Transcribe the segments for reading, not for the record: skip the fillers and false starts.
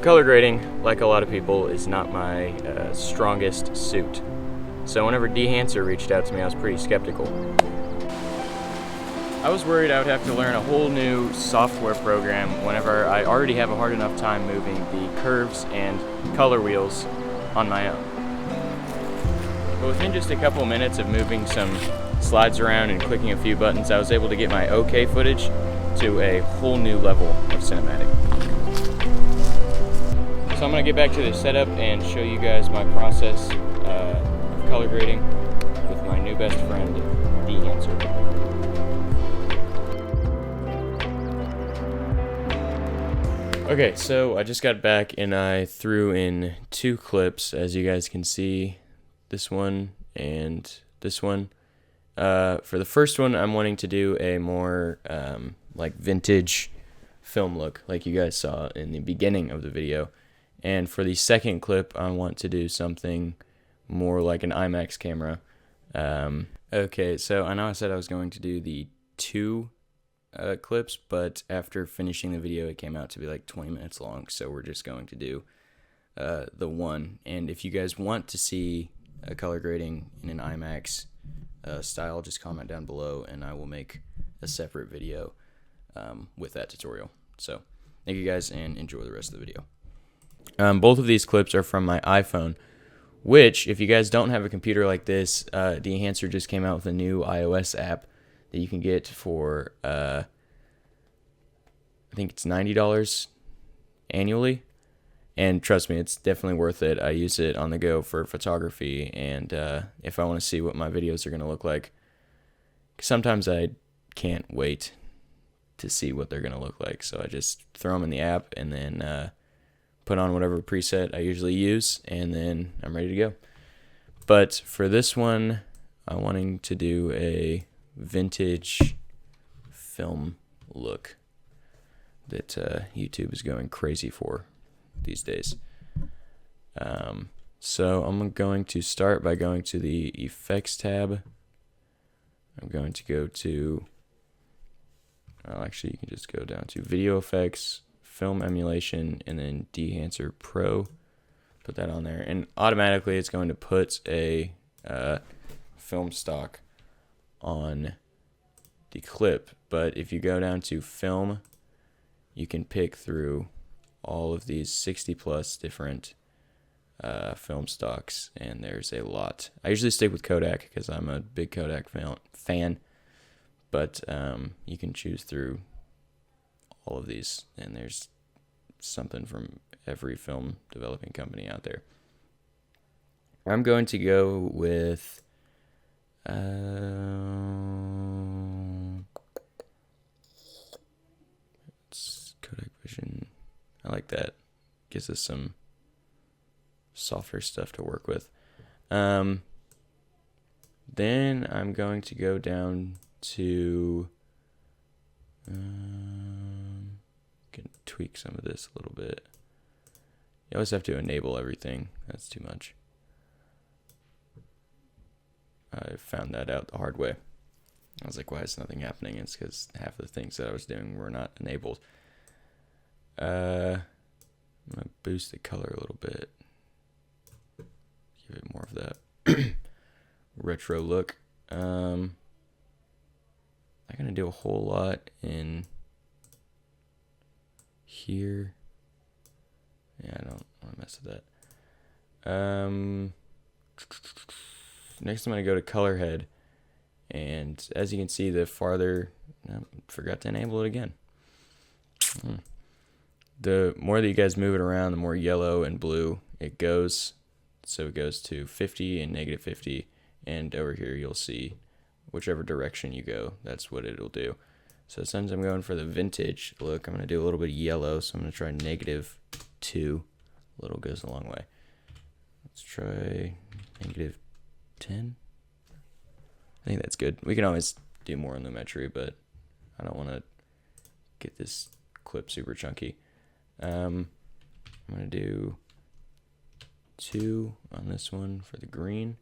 Color grading, like a lot of people, is not my strongest suit. So whenever Dehancer reached out to me, I was pretty skeptical. I was worried I would have to learn a whole new software program whenever I already have a hard enough time moving the curves and color wheels on my own. But within just a couple minutes of moving some slides around and clicking a few buttons, I was able to get my OK footage to a whole new level of cinematic. So I'm going to get back to the setup and show you guys my process of color grading with my new best friend, Dehancer. Okay, so I just got back and I threw in 2 clips, as you guys can see, this one and this one. For the first one, I'm wanting to do a more like vintage film look, like you guys saw in the beginning of the video. And for the second clip, I want to do something more like an IMAX camera. Okay, so I know I said I was going to do the 2 clips, but after finishing the video, it came out to be like 20 minutes long, so we're just going to do the 1. And if you guys want to see a color grading in an IMAX style, just comment down below, and I will make a separate video with that tutorial. So, thank you guys, and enjoy the rest of the video. Both of these clips are from my iPhone, which, if you guys don't have a computer like this, Dehancer just came out with a new iOS app that you can get for, I think it's $90 annually. And trust me, it's definitely worth it. I use it on the go for photography, and if I want to see what my videos are going to look like. Sometimes I can't wait to see what they're going to look like, so I just throw them in the app and then put on whatever preset I usually use, and then I'm ready to go. But for this one, I'm wanting to do a vintage film look that YouTube is going crazy for these days. So I'm going to start by going to the Effects tab. I'm going to go to, actually you can just go down to Video Effects, Film Emulation, and then Dehancer Pro. Put that on there, and automatically it's going to put a film stock on the clip. But if you go down to Film, you can pick through all of these 60 plus different film stocks, and there's a lot. I usually stick with Kodak because I'm a big Kodak fan, but you can choose through all of these, and there's something from every film developing company out there. I'm going to go with it's Kodak Vision. I like that. Gives us some softer stuff to work with. Then I'm going to go down to can tweak some of this a little bit. You always have to enable everything. That's too much. I found that out the hard way. I was like, why is nothing happening? It's because half of the things that I was doing were not enabled. I'm going to boost the color a little bit. Give it more of that retro look. I'm going to do a whole lot in here. Yeah, I don't want to mess with that. Next I'm going to go to color head, and as you can see, the farther, forgot to enable it again. The more that you guys move it around, the more yellow and blue it goes. So it goes to 50 and negative 50, and over here you'll see whichever direction you go, that's what it'll do. So since I'm going for the vintage look, I'm going to do a little bit of yellow, so I'm going to try -2. A little goes a long way. Let's try -10. I think that's good. We can always do more in Lumetri, but I don't want to get this clip super chunky. I'm going to do 2 on this one for the green,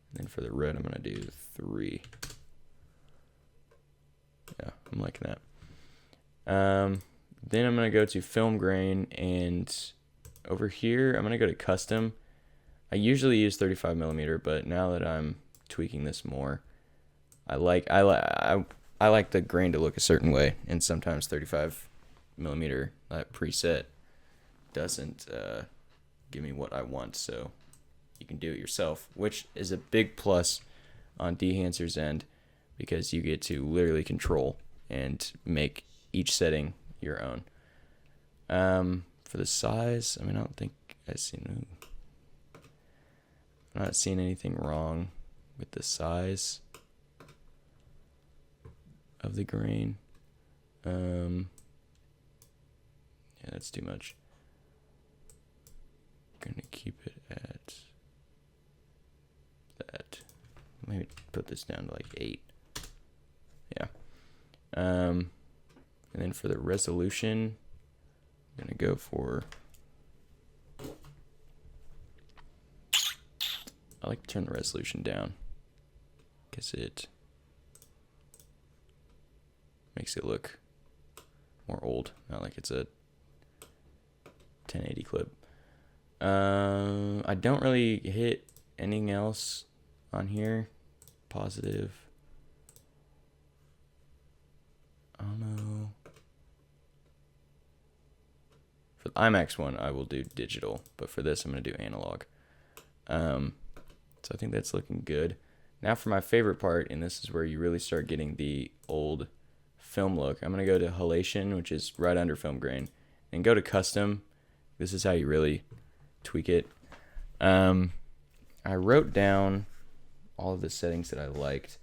and then for the red I'm going to do 3. Yeah, I'm liking that. Then I'm going to go to film grain, and over here I'm going to go to custom. I usually use 35 millimeter, but now that I'm tweaking this more, I like the grain to look a certain way, and sometimes 35 millimeter preset doesn't give me what I want, so you can do it yourself, which is a big plus on Dehancer's end, because you get to literally control and make each setting your own. For the size, I mean, I don't think I'm not seeing anything wrong with the size of the grain. Yeah, that's too much. I'm gonna keep it at that. Maybe put this down to like 8. Yeah. And then for the resolution, I'm gonna go for, I like to turn the resolution down because it makes it look more old, not like it's a 1080 clip. I don't really hit anything else on here. Positive. I don't know. For the IMAX one, I will do digital, but for this, I'm going to do analog. So I think that's looking good. Now for my favorite part, and this is where you really start getting the old film look. I'm going to go to halation, which is right under film grain, and go to custom. This is how you really tweak it. I wrote down all of the settings that I liked.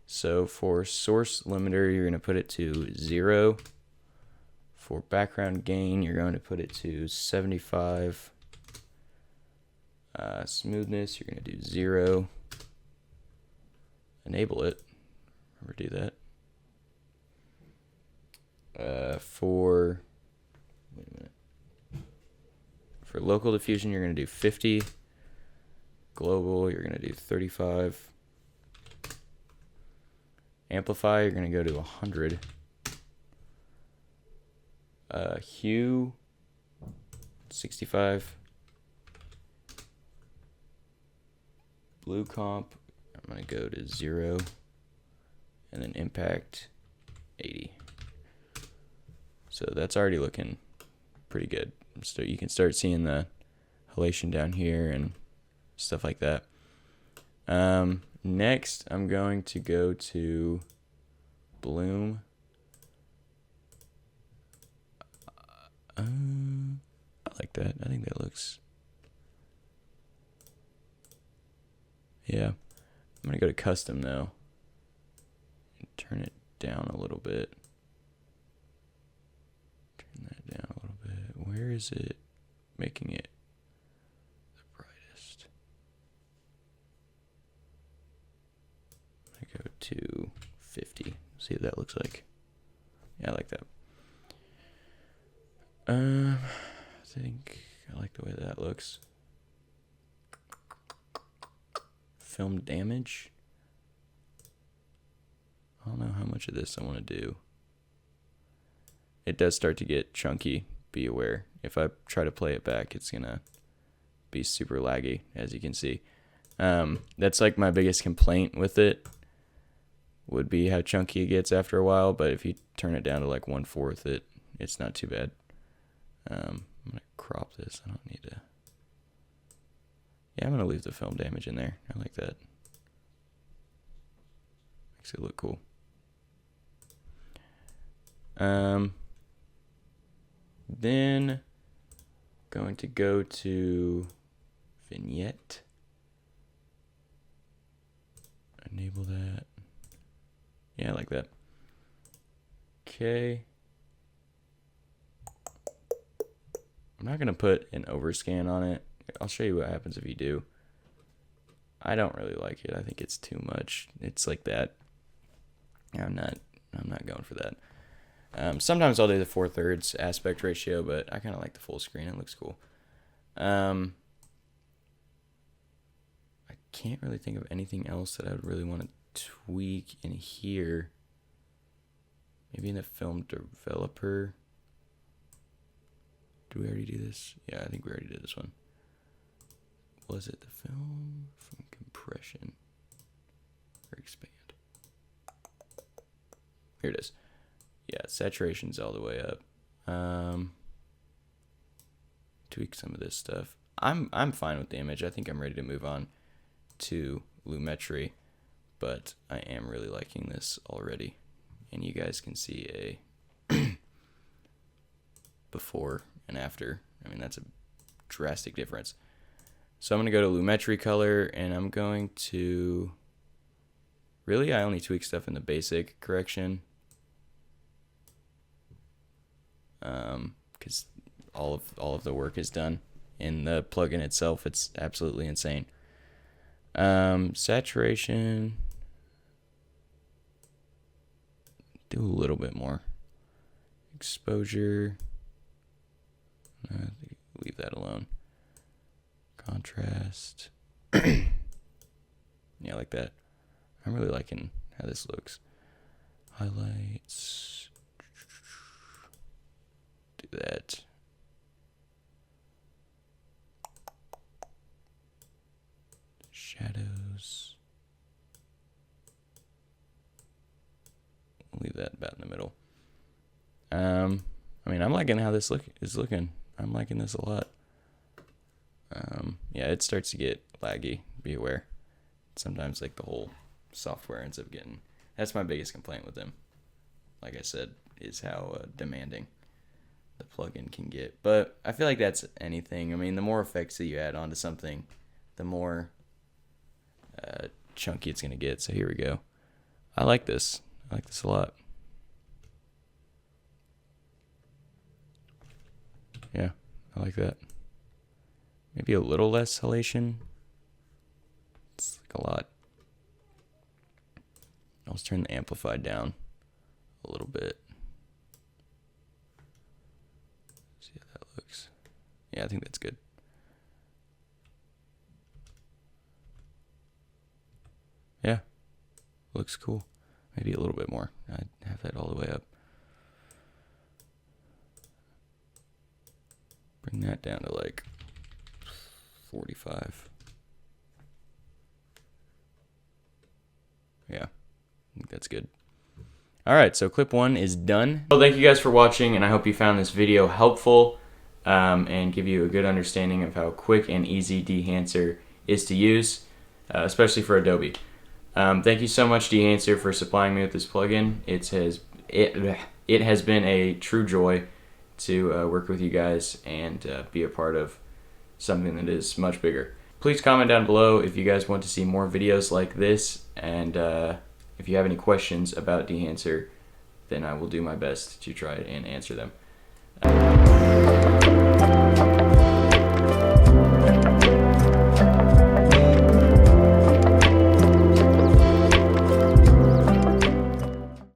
So for source limiter, you're going to put it to 0. For background gain, you're going to put it to 75. Smoothness, you're going to do 0. Enable it. Remember to do that. Wait a minute. For local diffusion, you're going to do 50. Global, you're going to do 35. Amplify, you're going to go to 100. Hue, 65. Blue comp, I'm going to go to 0. And then impact, 80. So that's already looking pretty good. So you can start seeing the halation down here and stuff like that. Next, I'm going to go to bloom. I like that. I think that looks... Yeah. I'm going to go to custom now. And turn it down a little bit. Turn that down a little bit. Where is it making it the brightest? I go to 50. See what that looks like. Yeah, I like that. I think I like the way that looks. Film damage. I don't know how much of this I want to do. It does start to get chunky. Be aware. If I try to play it back, it's gonna be super laggy, as you can see. That's like my biggest complaint with it, would be how chunky it gets after a while. But if you turn it down to like 1/4, it's not too bad. I'm gonna crop this. I don't need to. Yeah, I'm gonna leave the film damage in there. I like that. Makes it look cool. Then going to go to vignette. Enable that. Yeah, I like that. Okay. I'm not going to put an overscan on it. I'll show you what happens if you do. I don't really like it. I think it's too much. It's like that. I'm not going for that. Sometimes I'll do the 4/3 aspect ratio, but I kind of like the full screen. It looks cool. I can't really think of anything else that I would really want to tweak in here. Maybe in the film developer. Did we already do this? Yeah, I think we already did this one. Was it the film from compression or expand? Here it is. Yeah, saturation's all the way up. Tweak some of this stuff. I'm fine with the image. I think I'm ready to move on to Lumetri, but I am really liking this already. And you guys can see a before and after. I mean, that's a drastic difference. So I'm going to go to Lumetri color, and I'm going to... Really, I only tweak stuff in the basic correction. Because all of the work is done in the plugin itself. It's absolutely insane. Saturation, do a little bit more. Exposure, leave that alone. Contrast, yeah, like that. I'm really liking how this looks. Highlights, do that. Shadows, leave that about in the middle. I mean, I'm liking how this is looking. I'm liking this a lot. Yeah, it starts to get laggy. Be aware. Sometimes, like, the whole software ends up getting... That's my biggest complaint with them. Like I said, is how demanding the plugin can get. But I feel like that's anything. I mean, the more effects that you add onto something, the more chunky it's going to get. So here we go. I like this. I like this a lot. Yeah, I like that. Maybe a little less halation. It's like a lot. I'll just turn the amplified down a little bit. See how that looks. Yeah, I think that's good. Yeah, looks cool. Maybe a little bit more. I'd have that all the way up. Bring that down to like 45. Yeah, I think that's good. All right, so clip 1 is done. Well, thank you guys for watching, and I hope you found this video helpful and give you a good understanding of how quick and easy Dehancer is to use, especially for Adobe. Thank you so much, Dehancer, for supplying me with this plugin. It has been a true joy to work with you guys and be a part of something that is much bigger. Please comment down below if you guys want to see more videos like this, and if you have any questions about Dehancer, then I will do my best to try and answer them.